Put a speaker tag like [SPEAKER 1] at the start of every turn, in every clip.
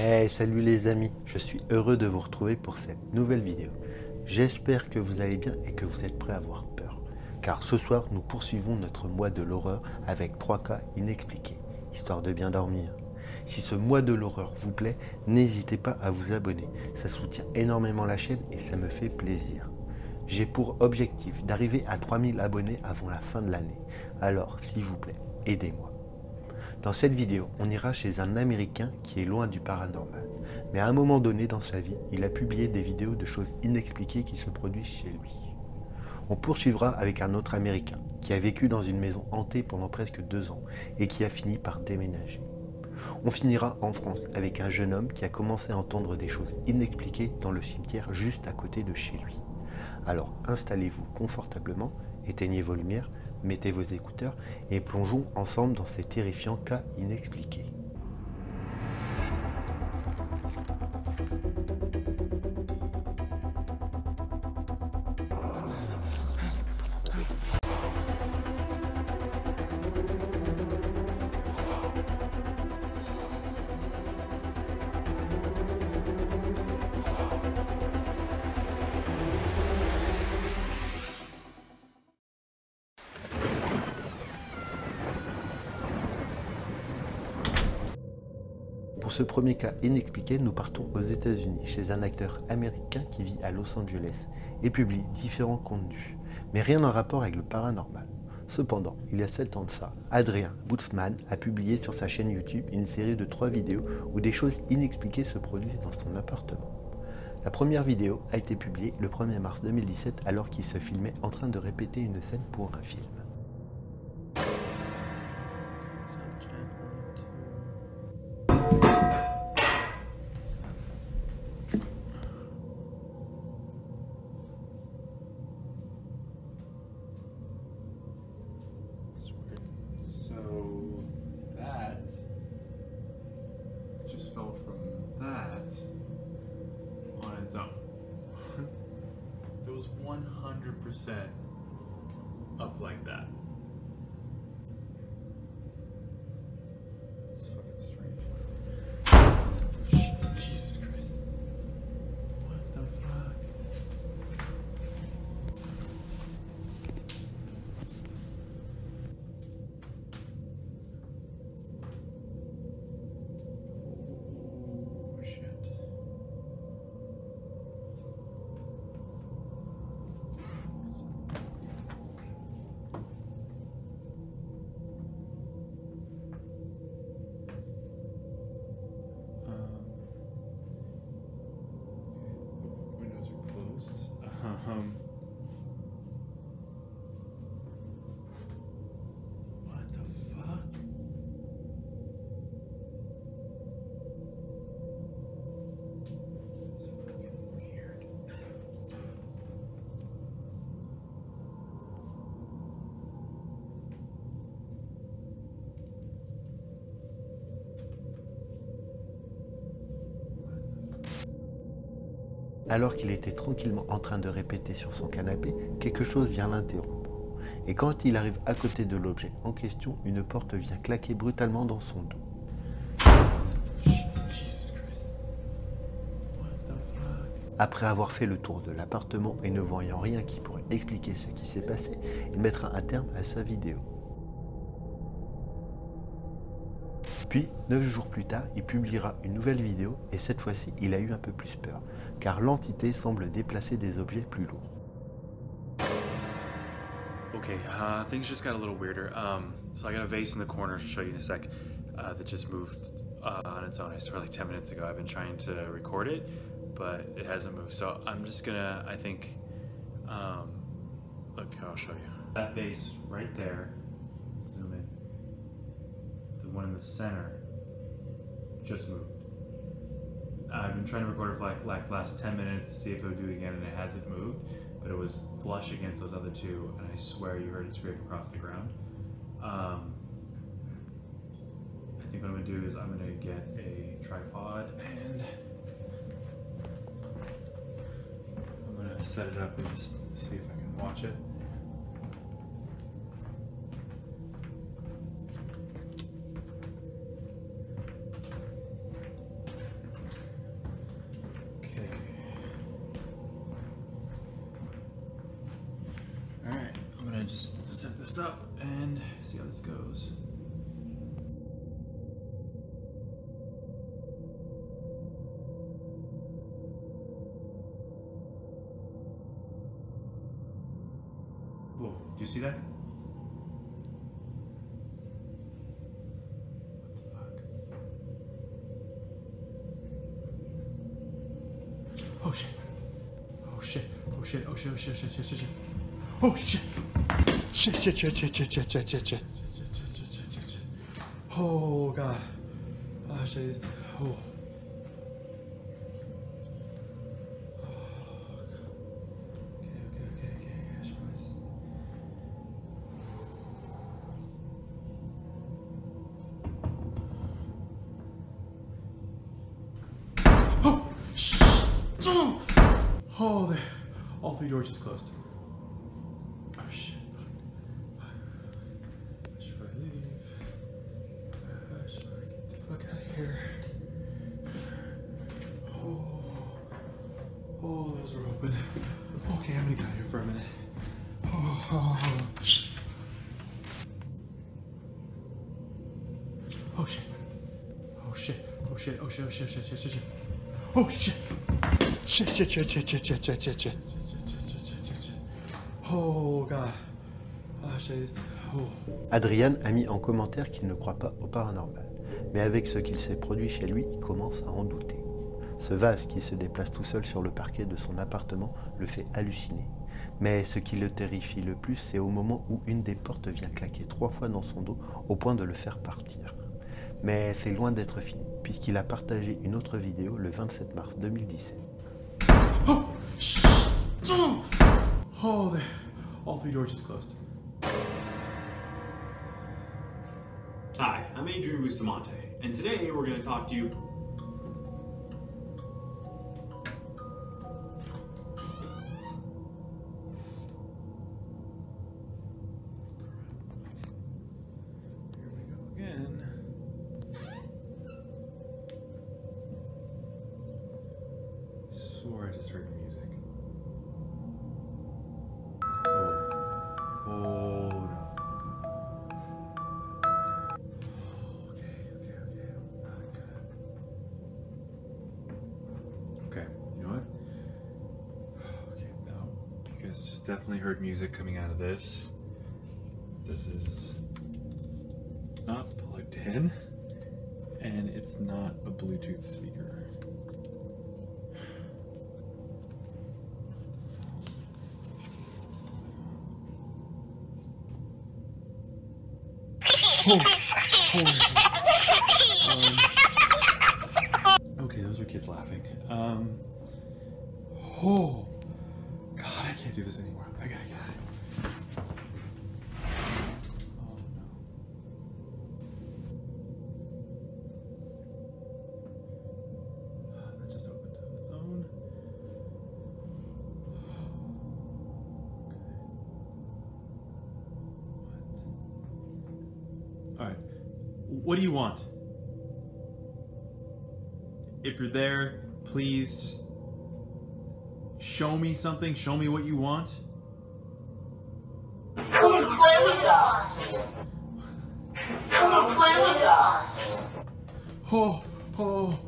[SPEAKER 1] Hey, salut les amis, je suis heureux de vous retrouver pour cette nouvelle vidéo. J'espère que vous allez bien et que vous êtes prêts à avoir peur. Car ce soir, nous poursuivons notre mois de l'horreur avec 3 cas inexpliqués, histoire de bien dormir. Si ce mois de l'horreur vous plaît, n'hésitez pas à vous abonner. Ça soutient énormément la chaîne et ça me fait plaisir. J'ai pour objectif d'arriver à 3000 abonnés avant la fin de l'année. Alors, s'il vous plaît, aidez-moi. Dans cette vidéo, on ira chez un Américain qui est loin du paranormal. Mais à un moment donné dans sa vie, il a publié des vidéos de choses inexpliquées qui se produisent chez lui. On poursuivra avec un autre Américain qui a vécu dans une maison hantée pendant presque 2 ans et qui a fini par déménager. On finira en France avec un jeune homme qui a commencé à entendre des choses inexpliquées dans le cimetière juste à côté de chez lui. Alors installez-vous confortablement, éteignez vos lumières, mettez vos écouteurs et plongeons ensemble dans ces terrifiants cas inexpliqués. Pour ce premier cas inexpliqué, nous partons aux États-Unis, chez un acteur américain qui vit à Los Angeles et publie différents contenus, mais rien en rapport avec le paranormal. Cependant, il y a 7 ans de ça, Adrien Bootsman a publié sur sa chaîne YouTube une série de 3 vidéos où des choses inexpliquées se produisent dans son appartement. La première vidéo a été publiée le 1er mars 2017 alors qu'il se filmait en train de répéter une scène pour un film.
[SPEAKER 2] So that just fell from that on its own. It was 100% up like that. It's fucking strange. Jesus Christ. What the fuck? Oh shit. Windows are closed. What the fuck? It's fucking weird.
[SPEAKER 1] Alors qu'il était tranquillement en train de répéter sur son canapé, quelque chose vient l'interrompre. Et quand il arrive à côté de l'objet en question, une porte vient claquer brutalement dans son dos.
[SPEAKER 2] Jesus Christ. What the fuck?
[SPEAKER 1] Après avoir fait le tour de l'appartement et ne voyant rien qui pourrait expliquer ce qui s'est passé, il mettra un terme à sa vidéo. Puis, 9 jours plus tard, il publiera une nouvelle vidéo et cette fois-ci, il a eu un peu plus peur, car l'entité semble déplacer des objets plus lourds.
[SPEAKER 3] Okay, things just got a little weirder. So I got a vase in the corner to show you in a sec that just moved on its own. I swear, like 10 minutes ago. I've been trying to record it, but it hasn't moved. So I'm just gonna, I think, look, I'll show you. That vase right there, zoom in. The one in the center just moved. I've been trying to record it for like the last 10 minutes to see if it would do it again, and it hasn't moved. But it was flush against those other two, and I swear you heard it scrape across the ground. I think what I'm gonna do is I'm gonna get a tripod and I'm gonna set it up and just see if I can watch it. just set this up and see how this goes. Whoa, do you see that? Oh shit. Oh shit. Oh shit. Oh shit. Oh shit. Shit. Shit. Shit. Shit. Oh shit. Shit. Shit. Shit. Shit. Shit. Shit. Shit. Shit. Shit. Oh god. Ah shit. Oh. Okay. I should probably just... Oh shit. Oh, all three doors just closed. Oh shit. Should I leave? Should I get the fuck out of here? Oh, those are open. Okay, I'm gonna get out of here for a minute. Oh shit. Oh shit. Oh shit. Oh shit. Oh shit. Oh shit. Shit. Shit. Shit. Shit. Oh shit. Shit. Shit. Shit. Shit. Shit. Shit. Shit. Shit. Shit. Oh god. Ah shit. Oh.
[SPEAKER 1] Adrian a mis en commentaire qu'il ne croit pas au paranormal, mais avec ce qu'il s'est produit chez lui, il commence à en douter. Ce vase qui se déplace tout seul sur le parquet de son appartement le fait halluciner. Mais ce qui le terrifie le plus, c'est au moment où une des portes vient claquer 3 fois dans son dos au point de le faire partir. Mais c'est loin d'être fini, puisqu'il a partagé une autre vidéo le 27 mars 2017.
[SPEAKER 3] Oh shit. Oh, all three doors just closed.
[SPEAKER 4] Hi, I'm Adrian Bustamante, and today we're going to talk to you.
[SPEAKER 3] Here we go again. I swore I just heard music. Oh no. Okay. Not good. Okay, you know what? Okay, now you guys just definitely heard music coming out of this. This is not plugged in, and it's not a Bluetooth speaker. Okay, those are kids laughing. Oh, God, I can't do this anymore. I gotta get out of here. Oh, no. That just opened on its own. What? All right. What do you want? If you're there, please just show me something. Show me what you want.
[SPEAKER 5] Come and play with us. Come and play with us.
[SPEAKER 3] Oh. Oh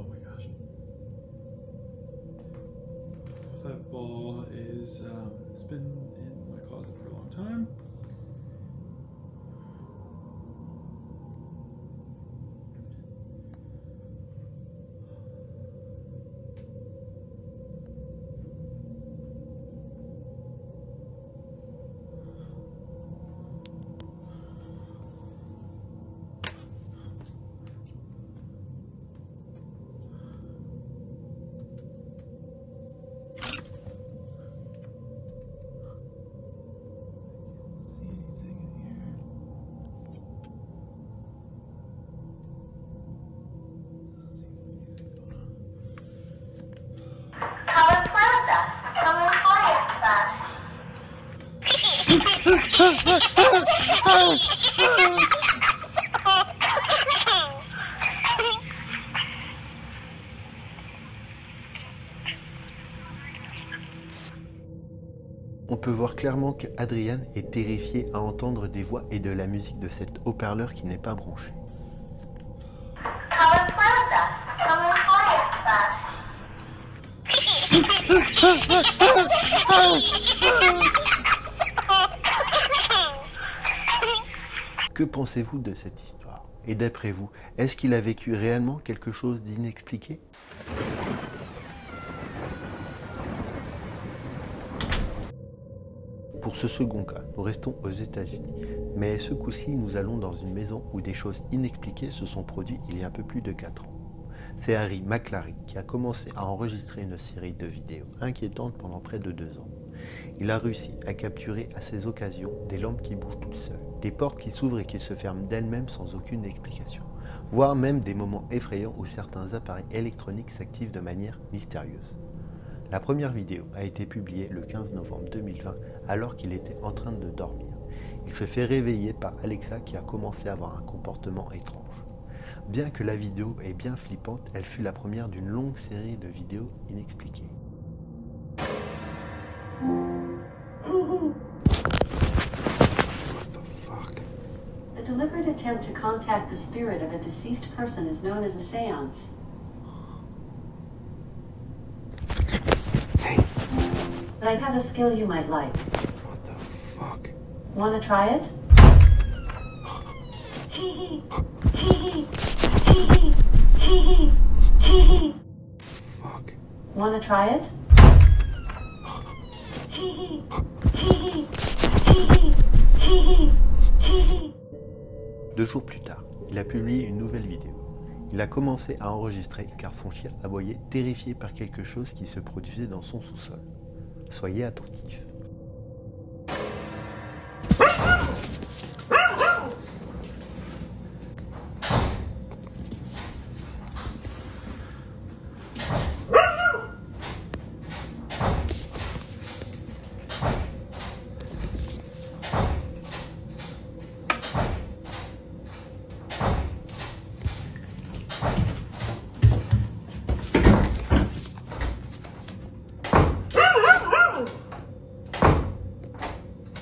[SPEAKER 3] my gosh. That ball is, it's been in my closet for a long time.
[SPEAKER 1] On peut voir clairement que Adrian est terrifié à entendre des voix et de la musique de cet haut-parleur qui n'est pas branché.
[SPEAKER 5] Come and play with us. Come and play with us.
[SPEAKER 1] Que pensez-vous de cette histoire? Et d'après vous, est-ce qu'il a vécu réellement quelque chose d'inexpliqué? Pour ce second cas, nous restons aux États-Unis. Mais ce coup-ci, nous allons dans une maison où des choses inexpliquées se sont produites il y a un peu plus de 4 ans. C'est Harry McClary qui a commencé à enregistrer une série de vidéos inquiétantes pendant près de 2 ans. Il a réussi à capturer à ces occasions des lampes qui bougent toutes seules, des portes qui s'ouvrent et qui se ferment d'elles-mêmes sans aucune explication, voire même des moments effrayants où certains appareils électroniques s'activent de manière mystérieuse. La première vidéo a été publiée le 15 novembre 2020 alors qu'il était en train de dormir. Il se fait réveiller par Alexa qui a commencé à avoir un comportement étrange. Bien que la vidéo est bien flippante, elle fut la première d'une longue série de vidéos inexpliquées.
[SPEAKER 6] The deliberate attempt to contact the spirit of a deceased person is known as a seance. But I have a skill you might like.
[SPEAKER 2] What the fuck?
[SPEAKER 6] Wanna try it? Chee-hee! Chee-hee! Chee-hee! Chee-hee! Chee-hee!
[SPEAKER 2] Fuck.
[SPEAKER 6] Wanna try it? Chee-hee! Chee-hee! Chee-hee! Chee-hee! Chee-hee!
[SPEAKER 1] 2 jours plus tard, il a publié une nouvelle vidéo. Il a commencé à enregistrer car son chien aboyait terrifié par quelque chose qui se produisait dans son sous-sol. Soyez attentifs.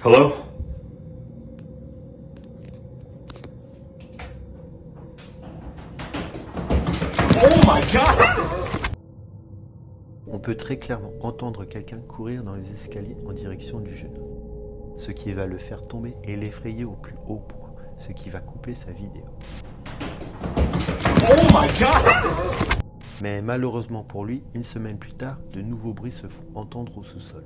[SPEAKER 4] Hello? Oh my god!
[SPEAKER 1] On peut très clairement entendre quelqu'un courir dans les escaliers en direction du jeune homme, ce qui va le faire tomber et l'effrayer au plus haut point, ce qui va couper sa vidéo.
[SPEAKER 4] Oh my god!
[SPEAKER 1] Mais malheureusement pour lui, une semaine plus tard, de nouveaux bruits se font entendre au sous-sol.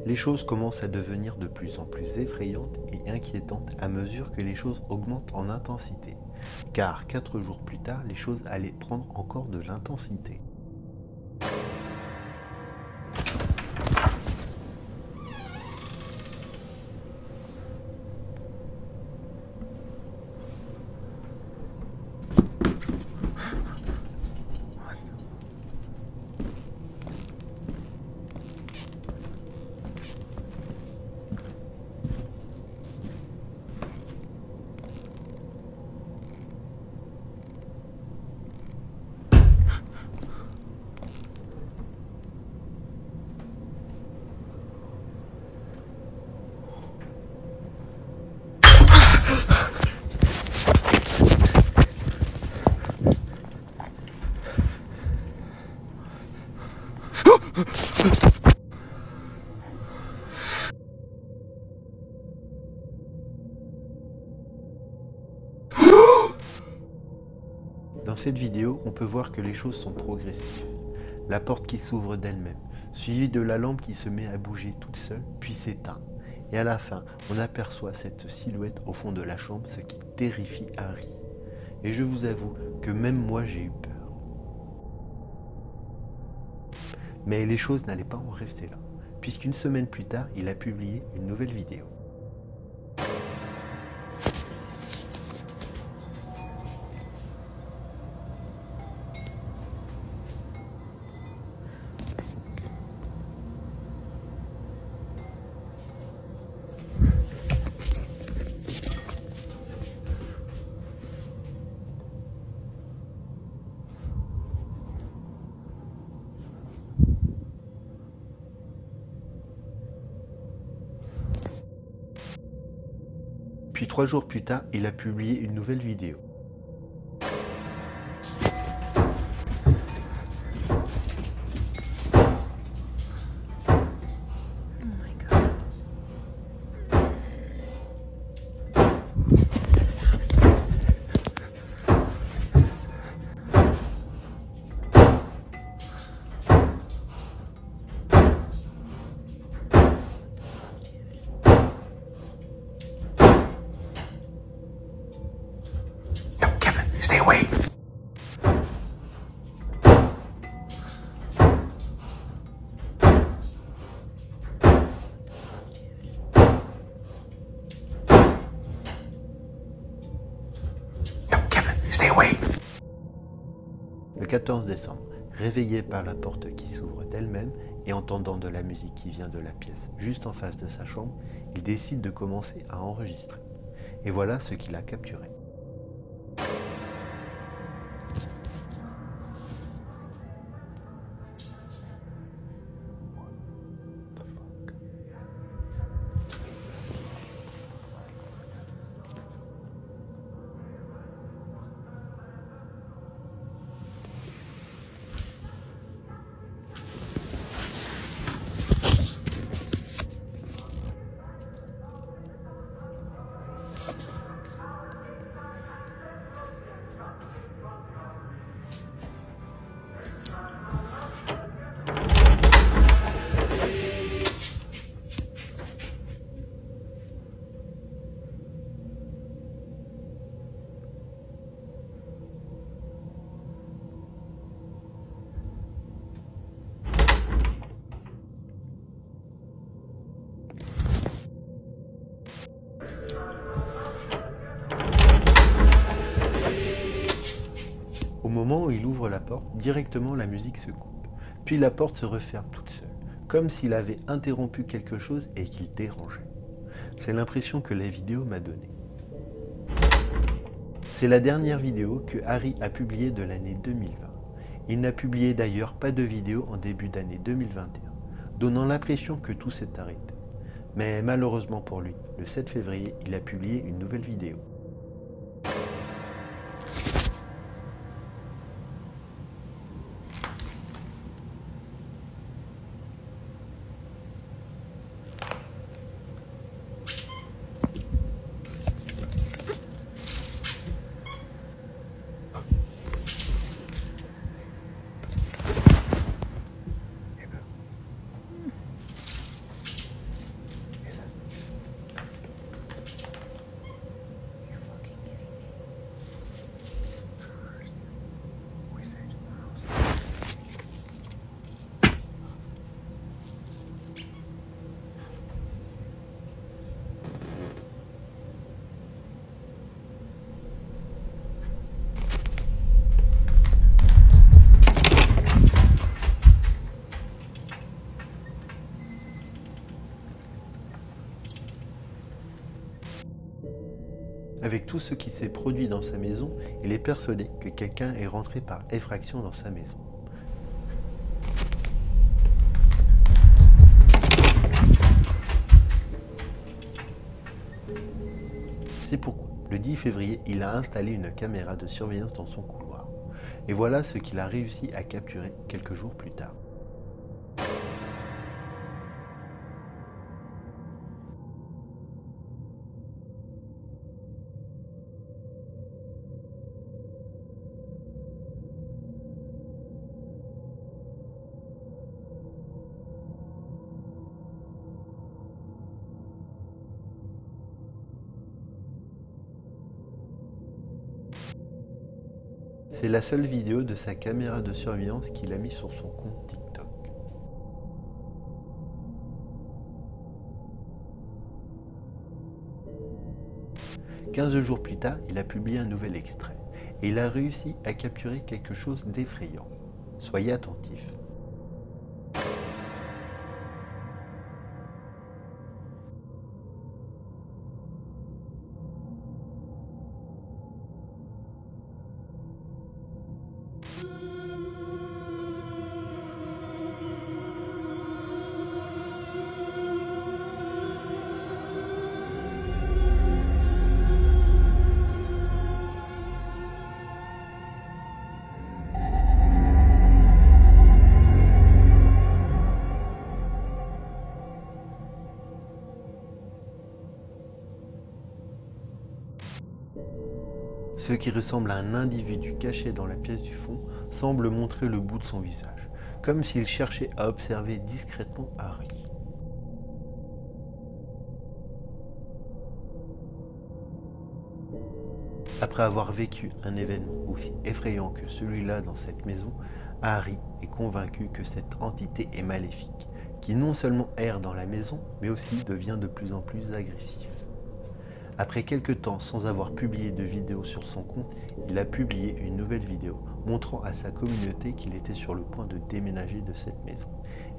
[SPEAKER 1] Les choses commencent à devenir de plus en plus effrayantes et inquiétantes à mesure que les choses augmentent en intensité. Car 4 jours plus tard, les choses allaient prendre encore de l'intensité. Dans cette vidéo, on peut voir que les choses sont progressives. la porte qui s'ouvre d'elle-même, suivie de la lampe qui se met à bouger toute seule, puis s'éteint. Et à la fin, on aperçoit cette silhouette au fond de la chambre, ce qui terrifie Harry. Et je vous avoue que même moi j'ai eu peur. Mais les choses n'allaient pas en rester là, puisqu'une semaine plus tard, il a publié une nouvelle vidéo. Puis 3 jours plus tard, il a publié une nouvelle vidéo.
[SPEAKER 2] Stay away. No, Kevin, stay away.
[SPEAKER 1] Le 14 décembre, réveillé par la porte qui s'ouvre d'elle-même et entendant de la musique qui vient de la pièce juste en face de sa chambre, il décide de commencer à enregistrer. Et voilà ce qu'il a capturé. Au moment où il ouvre la porte, directement la musique se coupe. Puis la porte se referme toute seule, comme s'il avait interrompu quelque chose et qu'il dérangeait. C'est l'impression que la vidéo m'a donnée. C'est la dernière vidéo que Harry a publiée de l'année 2020. Il n'a publié d'ailleurs pas de vidéo en début d'année 2021, donnant l'impression que tout s'est arrêté. Mais malheureusement pour lui, le 7 février, il a publié une nouvelle vidéo. Avec tout ce qui s'est produit dans sa maison, il est persuadé que quelqu'un est rentré par effraction dans sa maison. C'est pourquoi, le 10 février, il a installé une caméra de surveillance dans son couloir. Et voilà ce qu'il a réussi à capturer quelques jours plus tard. C'est la seule vidéo de sa caméra de surveillance qu'il a mis sur son compte TikTok. « 15 jours plus tard, il a publié un nouvel extrait et il a réussi à capturer quelque chose d'effrayant. Soyez attentifs. Ce qui ressemble à un individu caché dans la pièce du fond semble montrer le bout de son visage, comme s'il cherchait à observer discrètement Harry. Après avoir vécu un événement aussi effrayant que celui-là dans cette maison, Harry est convaincu que cette entité est maléfique, qui non seulement erre dans la maison, mais aussi devient de plus en plus agressif. Après quelques temps sans avoir publié de vidéo sur son compte, il a publié une nouvelle vidéo montrant à sa communauté qu'il était sur le point de déménager de cette maison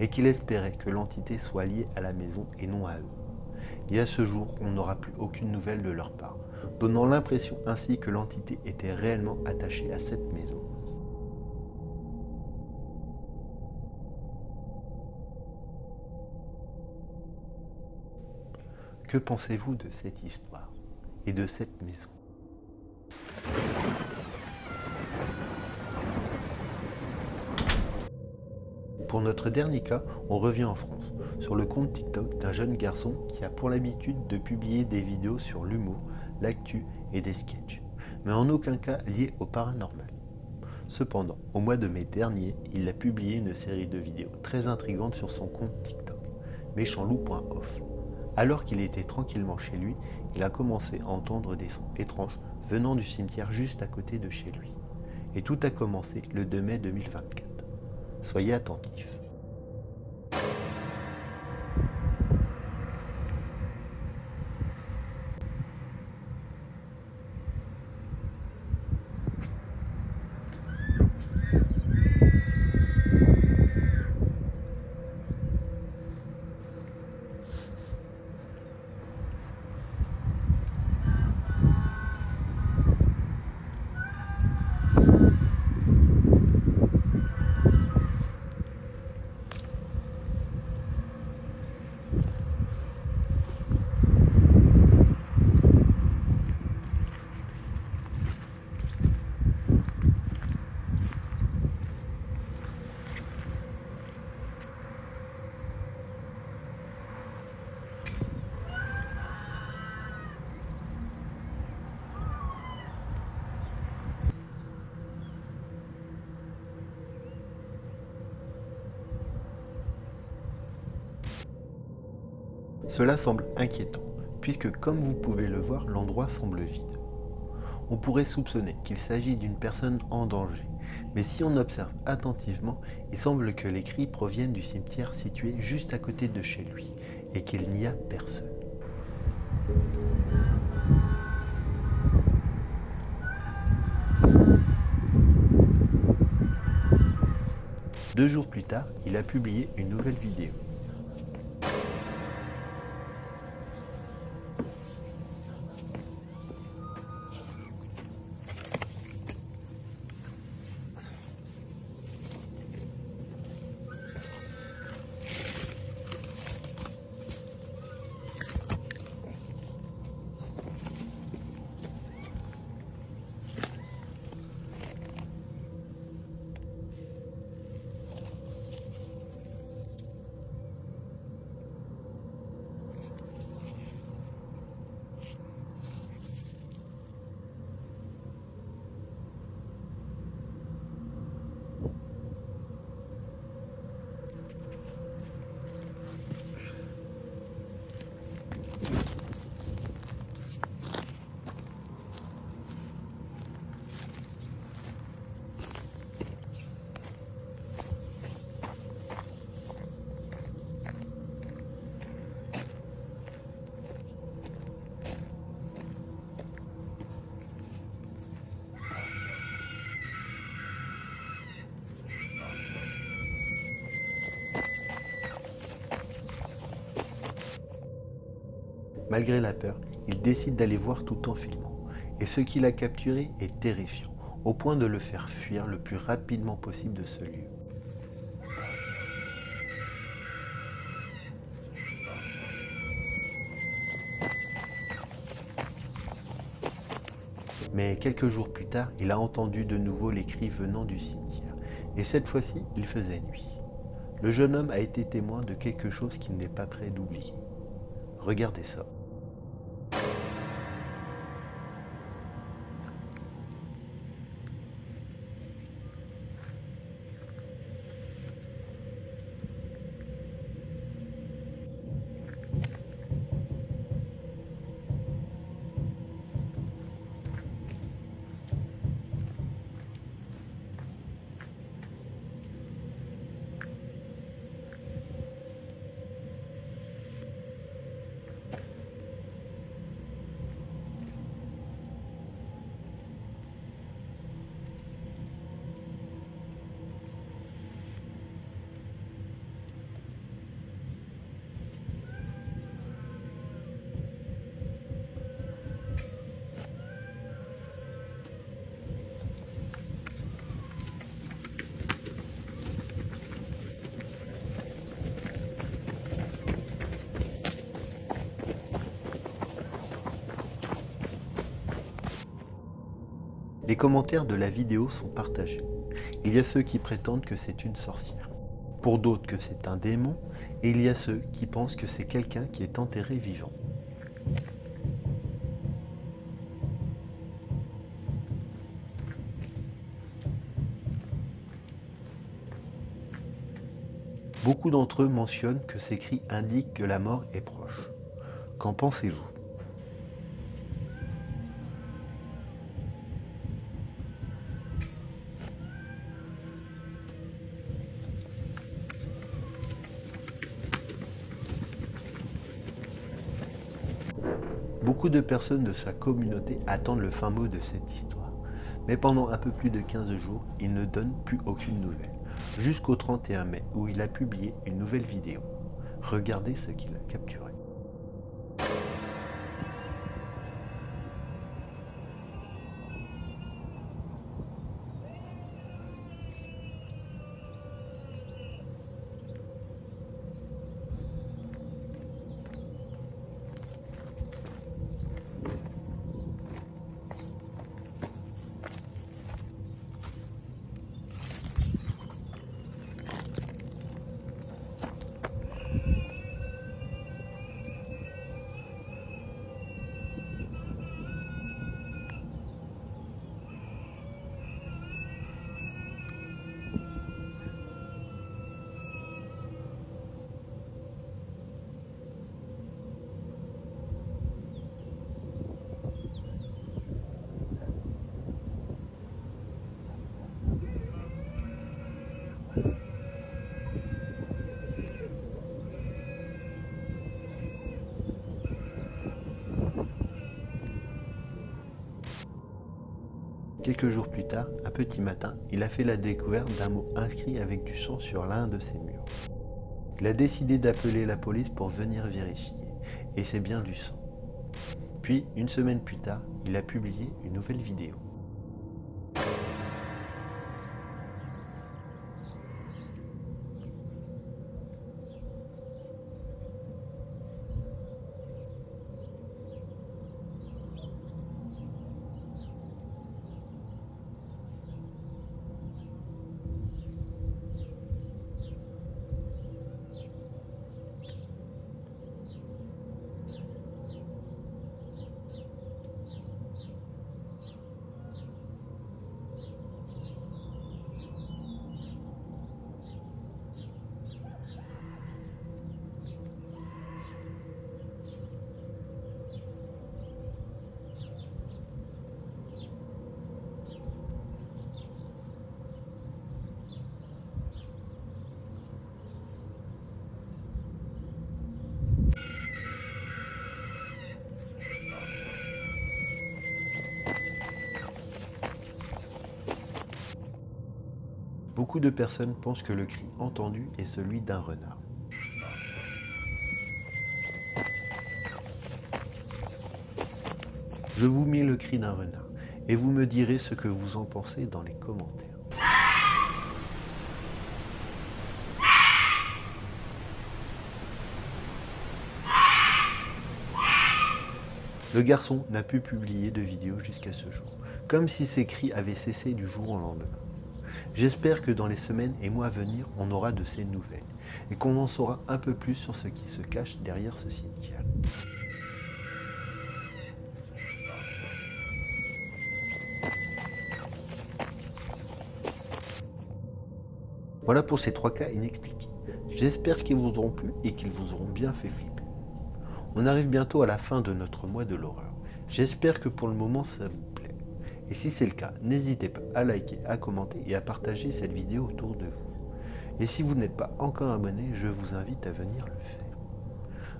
[SPEAKER 1] et qu'il espérait que l'entité soit liée à la maison et non à eux. Et à ce jour, on n'aura plus aucune nouvelle de leur part, donnant l'impression ainsi que l'entité était réellement attachée à cette maison. Que pensez-vous de cette histoire et de cette maison? Pour notre dernier cas, on revient en France, sur le compte TikTok d'un jeune garçon qui a pour l'habitude de publier des vidéos sur l'humour, l'actu et des sketchs, mais en aucun cas liés au paranormal. Cependant, au mois de mai dernier, il a publié une série de vidéos très intrigantes sur son compte TikTok, méchantlou.off. Alors qu'il était tranquillement chez lui, il a commencé à entendre des sons étranges venant du cimetière juste à côté de chez lui. Et tout a commencé le 2 mai 2024. Soyez attentifs. Cela semble inquiétant, puisque comme vous pouvez le voir, l'endroit semble vide. On pourrait soupçonner qu'il s'agit d'une personne en danger, mais si on observe attentivement, il semble que les cris proviennent du cimetière situé juste à côté de chez lui, et qu'il n'y a personne. Deux jours plus tard, il a publié une nouvelle vidéo. Malgré la peur, il décide d'aller voir tout en filmant. Et ce qu'il a capturé est terrifiant, au point de le faire fuir le plus rapidement possible de ce lieu. Mais quelques jours plus tard, il a entendu de nouveau les cris venant du cimetière. Et cette fois-ci, il faisait nuit. Le jeune homme a été témoin de quelque chose qu'il n'est pas prêt d'oublier. Regardez ça. Les commentaires de la vidéo sont partagés. Il y a ceux qui prétendent que c'est une sorcière, pour d'autres que c'est un démon, et il y a ceux qui pensent que c'est quelqu'un qui est enterré vivant. Beaucoup d'entre eux mentionnent que ces cris indiquent que la mort est proche. Qu'en pensez-vous ? Beaucoup de personnes de sa communauté attendent le fin mot de cette histoire, mais pendant un peu plus de 15 jours, il ne donne plus aucune nouvelle, jusqu'au 31 mai où il a publié une nouvelle vidéo. Regardez ce qu'il a capturé. Quelques jours plus tard, un petit matin, il a fait la découverte d'un mot inscrit avec du sang sur l'un de ses murs. Il a décidé d'appeler la police pour venir vérifier, et c'est bien du sang. Puis, une semaine plus tard, il a publié une nouvelle vidéo. Beaucoup de personnes pensent que le cri entendu est celui d'un renard. Je vous mets le cri d'un renard et vous me direz ce que vous en pensez dans les commentaires. Le garçon n'a pu publier de vidéo jusqu'à ce jour, comme si ses cris avaient cessé du jour au lendemain. J'espère que dans les semaines et mois à venir, on aura de ces nouvelles et qu'on en saura un peu plus sur ce qui se cache derrière ce cimetière. Voilà pour ces 3 cas inexpliqués. J'espère qu'ils vous auront plu et qu'ils vous auront bien fait flipper. On arrive bientôt à la fin de notre mois de l'horreur. J'espère que pour le moment ça vous plaît. Et si c'est le cas, n'hésitez pas à liker, à commenter et à partager cette vidéo autour de vous. Et si vous n'êtes pas encore abonné, je vous invite à venir le faire.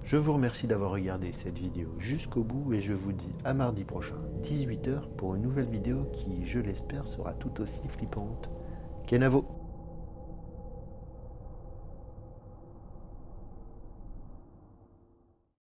[SPEAKER 1] Je vous remercie d'avoir regardé cette vidéo jusqu'au bout et je vous dis à mardi prochain, 18 h, pour une nouvelle vidéo qui, je l'espère, sera tout aussi flippante. Kenavo!